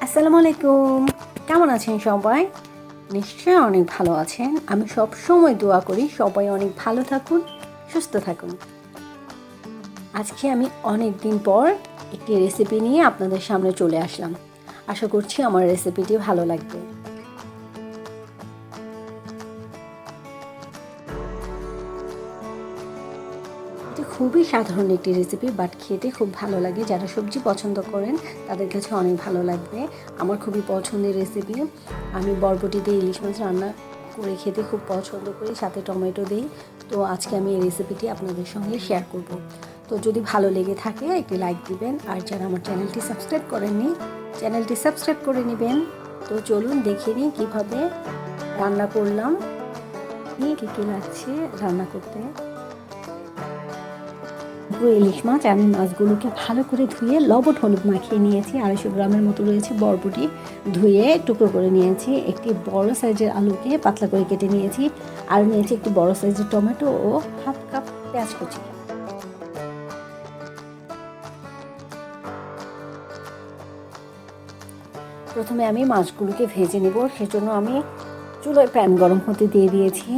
আসসালামু আলাইকুম। কেমন আছেন সবাই? নিশ্চয়ই অনেক ভালো আছেন। আমি সব সময় দোয়া করি সবাই অনেক ভালো থাকুন, সুস্থ থাকুন। আজকে আমি অনেক দিন পর একটি রেসিপি নিয়ে আপনাদের সামনে চলে আসলাম। আশা করছি আমার রেসিপিটি ভালো লাগবে। এটা খুবই সাধারণ একটি রেসিপি, বাট খেতে খুব ভালো লাগে। যারা সবজি পছন্দ করেন তাদের কাছে অনেক ভালো লাগবে। আমার খুবই পছন্দের রেসিপি। আমি বরবটি দিয়ে ইলিশ মাছ রান্না করে খেতে খুব পছন্দ করি, সাথে টমেটো দিই। তো আজকে আমি এই রেসিপিটি আপনাদের সঙ্গে শেয়ার করব। তো যদি ভালো লেগে থাকে একটি লাইক দিবেন, আর যারা আমার চ্যানেলটি সাবস্ক্রাইব করেননি চ্যানেলটি সাবস্ক্রাইব করে নেবেন। তো চলুন দেখে নিই কীভাবে রান্না করলাম, কী কী লাগছে রান্না করতে। ইলিশ মাছ, আমি মাছগুলোকে ভালো করে ধুয়ে লবণ হলুদ মাখিয়ে নিয়েছি। 250 গ্রামের মতো রয়েছে বরবটি, ধুয়ে টুকরো করে নিয়েছি। একটি বড় সাইজের আলুকে পাতলা করে কেটে নিয়েছি। আর নিয়েছি একটি বড় সাইজের টমেটো ও হাফ কাপ পেঁয়াজ কুচি। প্রথমে আমি মাছগুলোকে ভেজে নেব। সেজন্য আমি চুলোয় প্যান গরম হতে দিয়ে দিয়েছি।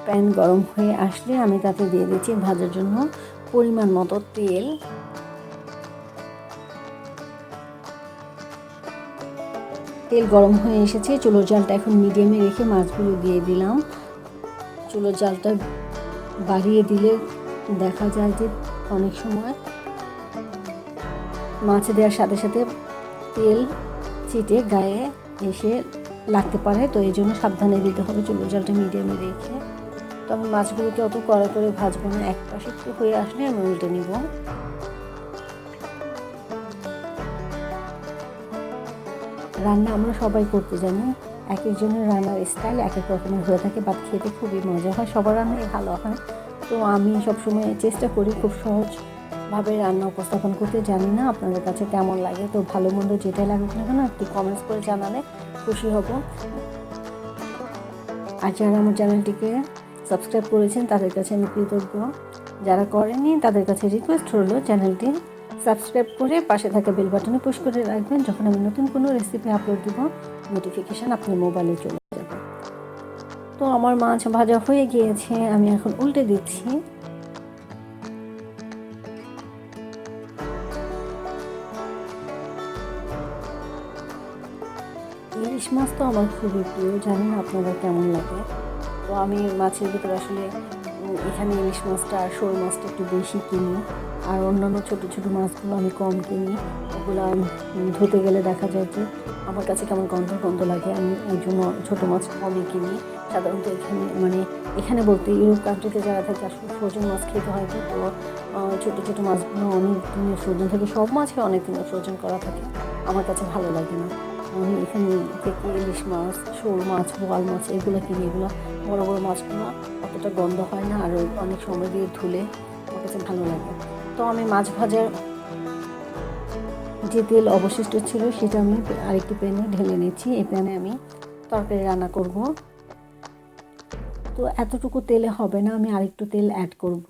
প্যান গরম হয়ে আসলে আমি তাতে দিয়ে দিয়েছি ভাজার জন্য পরিমাণ মতো তেল। তেল গরম হয়ে এসেছে, চুলোর জালটা এখন মিডিয়ামে রেখে মাছগুলো দিয়ে দিলাম। চুলোর জালটা বাড়িয়ে দিলে দেখা যায় যে অনেক সময় মাছ দেওয়ার সাথে সাথে তেল ছিটে গায়ে এসে লাগতে পারে। তো এই জন্য সাবধানে দিতে হবে চুলোর জালটা মিডিয়ামে রেখে। তো আমি মাছগুলোকে অত কড়া করে ভাজবো না, এক পাশে একটু হয়ে আসলে আমি উল্টে নিব। রান্না আমরা সবাই করতে জানি, এক একজনের রান্নার স্টাইল এক এক রকমের হয়ে থাকে, বাট খেতে খুবই মজা হয়, সবার রান্নাই ভালো হয়। তো আমি সবসময় চেষ্টা করি খুব সহজভাবে রান্না উপস্থাপন করতে। জানি না আপনাদের কাছে কেমন লাগে, তো ভালো মন্দ যেটাই লাগুক না কেন একটু কমেন্টস করে জানালে খুশি হব। আর যারা আমার চ্যানেলটিকে সাবস্ক্রাইব করেছেন তাদের কাছে আমি কৃতজ্ঞ। যারা করেননি তাদের কাছে রিকোয়েস্ট হলো চ্যানেলটি সাবস্ক্রাইব করে পাশে থাকা বেল বাটনে পুশ করে রাখবেন। যখন আমি নতুন কোনো রেসিপি আপলোড দিব নোটিফিকেশান আপনার মোবাইলে চলে যাবে। তো আমার মাছ ভাজা হয়ে গিয়েছে, আমি এখন উল্টে দিচ্ছি। ইলিশ মাছ তো আমার খুবই প্রিয়, জানি না আপনারা কেমন লাগে। তো আমি মাছের ভিতরে আসলে এখানে ইলিশ মাছটা আর শোল মাছটা একটু বেশি কিনি, আর অন্যান্য ছোটো ছোটো মাছগুলো আমি কম কিনি। ওগুলো ধুতে গেলে দেখা যায় যে আমার কাছে কেমন গন্ধ গন্ধ লাগে, আমি এই জন্য ছোটো মাছ কমই কিনি। সাধারণত এখানে বলতে ইউরোপ কান্ট্রিতে যারা থাকে আসলে ফ্রোজেন মাছ খেতে হয়। তো ছোটো ছোটো মাছগুলো অনেক দিনের ফ্রোজেন থাকে, সব মাছে অনেক দিনের ফ্রোজেন করা থাকে, আমার কাছে ভালো লাগে না। আমি এখানে থেকে ইলিশ মাছ, শোল মাছ, বোয়াল মাছ এগুলো কিনি। এগুলো বড় বড় মাছগুলো অতটা গন্ধ হয় না, আর অনেক সময় দিয়ে ধুলে আমার কাছে ভালো লাগে। তো আমি মাছ ভাজার যে তেল অবশিষ্ট ছিল সেটা আমি আরেকটি প্যানে ঢেলে নিচ্ছি। এই প্যানে আমি তরকারি রান্না করব। তো এতটুকু তেলে হবে না, আমি আরেকটু তেল অ্যাড করব।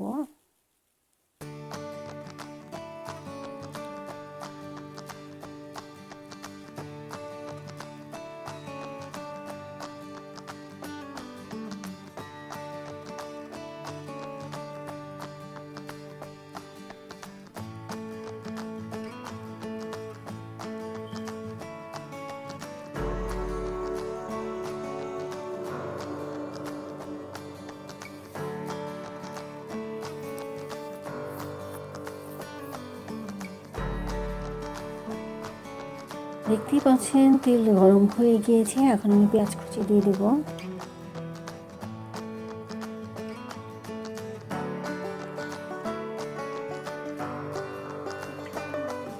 দেখতেই পাচ্ছেন তেল গরম হয়ে গিয়েছে, এখন আমি পেঁয়াজ কুচি দিয়ে দেব।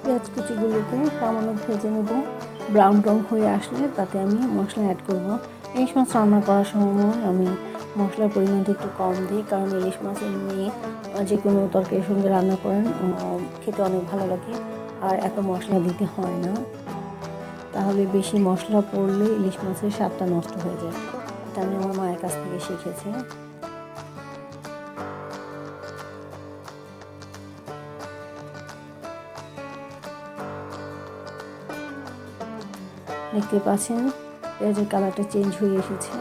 পেঁয়াজ কুচিগুলোকে সামান্য ভেজে নেব। ব্রাউন রং হয়ে আসলে তাতে আমি মশলা অ্যাড করব। ইলিশ মাছ রান্না করার সময় আমি মশলার পরিমাণটা একটু কম দিই, কারণ ইলিশ মাছ এমনি যে কোনো তরকারির সঙ্গে রান্না করেন খেতে অনেক ভালো লাগে, আর এত মশলা দিতে হয় না। তাহলে বেশি মশলা পড়লে ইলিশ মাছের স্বাদটা নষ্ট হয়ে যায়। এটা আমি আমার মায়ের কাছ থেকে শিখেছি। দেখতে পাচ্ছেন পেঁয়াজের কালারটা চেঞ্জ হয়ে এসেছে।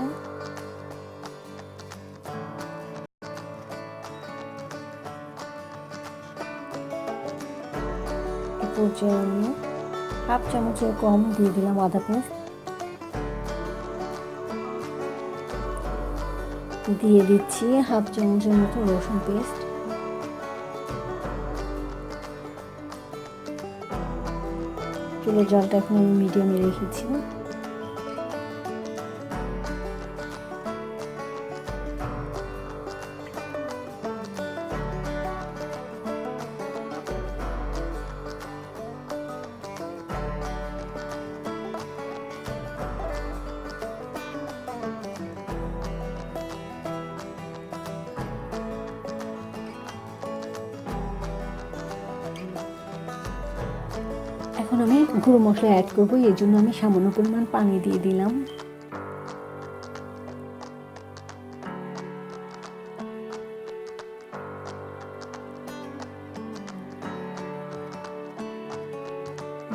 এ পর্যায়ে আমি হাফ চামচের কম দিয়ে দিলাম আদা পেস্ট, দিয়ে দিচ্ছি হাফ চামচের মতো রসুন পেস্ট, চুলের জালটা এখন আমি মিডিয়ামে রেখেছি। এখন আমি গুঁড়ো মশলা অ্যাড করবো, এই জন্য আমি সামান্য পরিমাণ পানি দিয়ে দিলাম।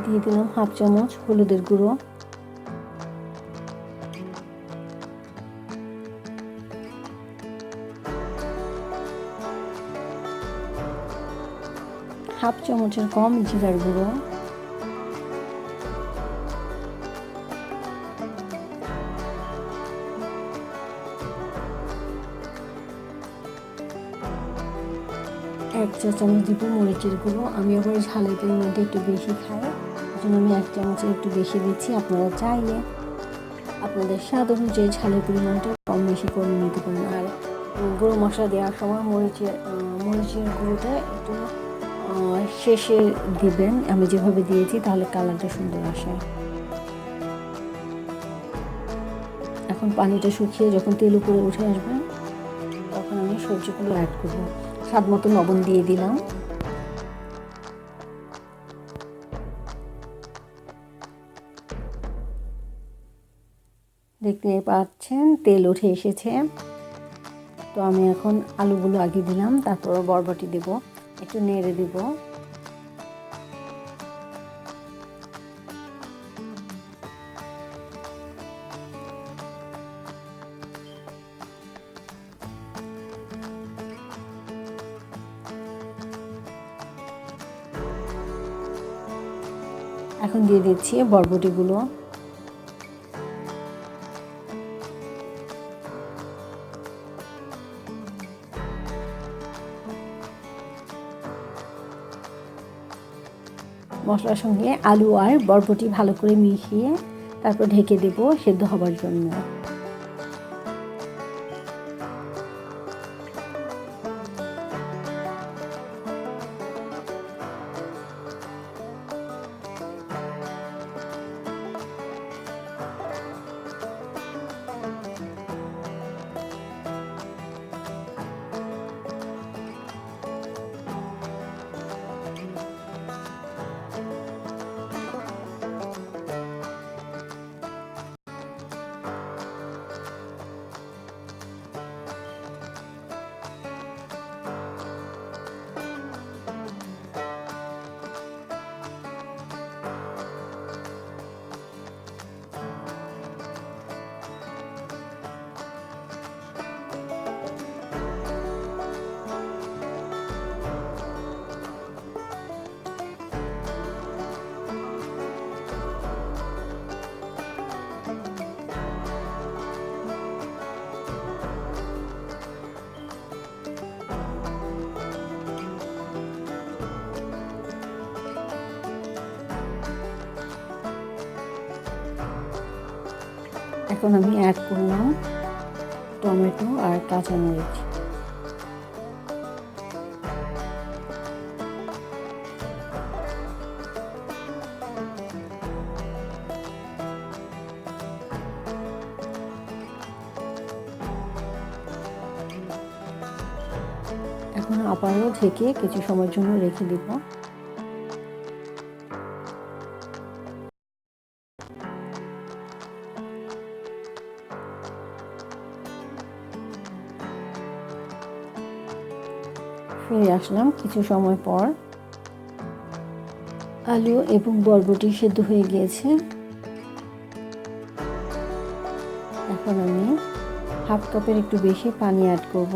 দিয়ে দিলাম হাফ চামচ হলুদের গুঁড়ো, হাফ চামচের কম জিরার গুঁড়ো, এক চা চামচ দিব মরিচের গুঁড়ো। আমি আবার ঝালের পরিমাণটা একটু বেশি খাই, এই জন্য আমি 1 চামচের একটু বেশি দিচ্ছি। আপনারা চাইলে আপনাদের স্বাদ অনুযায়ী ঝালের পরিমাণটা কম বেশি করে নিতে পারেন। আর গুঁড়ো মশলা দেওয়ার সময় মরিচের গুঁড়োটা একটু শেষে দিবেন, আমি যেভাবে দিয়েছি, তাহলে কালারটা সুন্দর আসে। এখন পানিটা শুকিয়ে যখন তেল উপরে উঠে আসবে, তখন আমি সবজিগুলো অ্যাড করব। স্বাদ মতো লবণ দিয়ে দিলাম। দেখতে পাচ্ছেন তেল উঠে এসেছে। তো আমি এখন আলুগুলো আগে দিলাম, তারপর বরবটি দেব, একটু নেড়ে দেব। এখন দিয়ে দিচ্ছি বরবটিগুলো। মশলার সঙ্গে আলু আর বরবটি ভালো করে মিশিয়ে তারপর ঢেকে দেব সেদ্ধ হবার জন্য। এখন আমি অ্যাড করলাম টমেটো আর কাঁচামরিচ। এখন আবারও ঢেকে কিছু সময়ের জন্য রেখে দিব। ফিরে আসলাম কিছু সময় পর। আলু এবং বরবটি সেদ্ধ হয়ে গিয়েছে। এখন আমি হাফ কাপের একটু বেশি পানি অ্যাড করব,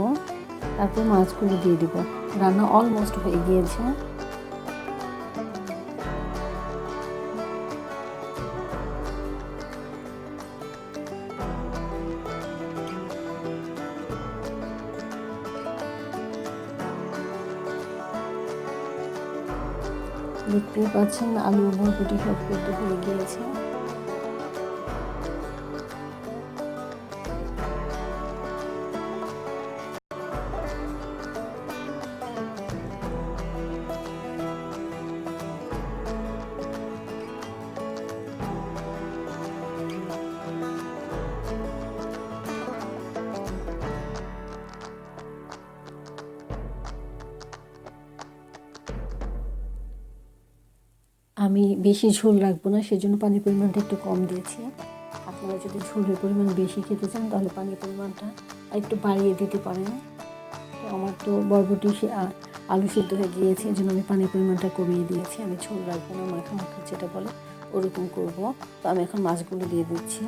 তারপর মাছগুলো দিয়ে দিব। রান্না অলমোস্ট হয়ে গিয়েছে। দেখতেই পাচ্ছেন আলু বরবটি সব সেদ্ধ হয়ে গিয়েছে। আমি বেশি ঝোল রাখবো না, সেজন্য পানির পরিমাণটা একটু কম দিয়েছি। আপনারা যদি ঝোলের পরিমাণ বেশি খেতে চান তাহলে পানির পরিমাণটা একটু বাড়িয়ে দিতে পারেন। তো আমার তো বরবটি আলু সিদ্ধ হয়ে গিয়েছে, এই জন্য আমি পানির পরিমাণটা কমিয়ে দিয়েছি। আমি ঝোল রাখবো না, মাখা মাখা যেটা বলে ওরকম করব। তো আমি এখন মাছগুলো দিয়ে দিচ্ছি।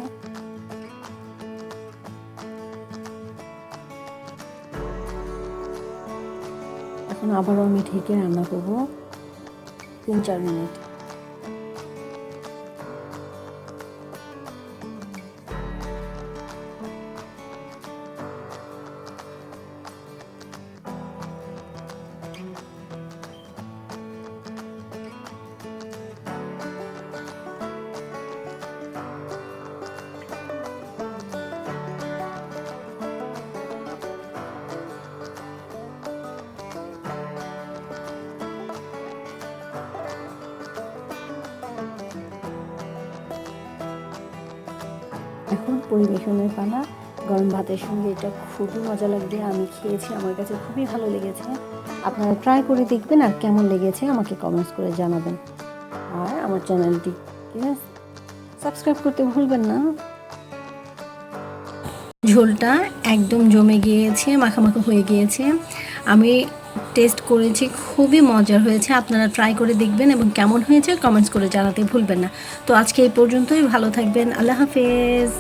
এখন আবারও আমি ঢেকে রান্না করব 3-4 মিনিট। এখন পরিবেশনের পালা। গরম ভাতের সঙ্গে এটা খুবই মজা লাগবে। আমি খেয়েছি, আমার কাছে খুবই ভালো লেগেছে। আপনারা ট্রাই করে দেখবেন আর কেমন লেগেছে আমাকে কমেন্টস করে জানাবেন। আর আমার চ্যানেলটিকে সাবস্ক্রাইব করতে ভুলবেন না। ঝোলটা একদম জমে গিয়েছে, মাখামাখা হয়ে গিয়েছে। আমি টেস্ট করেছি, খুবই মজার হয়েছে। আপনারা ট্রাই করে দেখবেন এবং কেমন হয়েছে কমেন্টস করে জানাতে ভুলবেন না। তো আজকে এই পর্যন্তই, ভালো থাকবেন। আল্লাহ হাফেজ।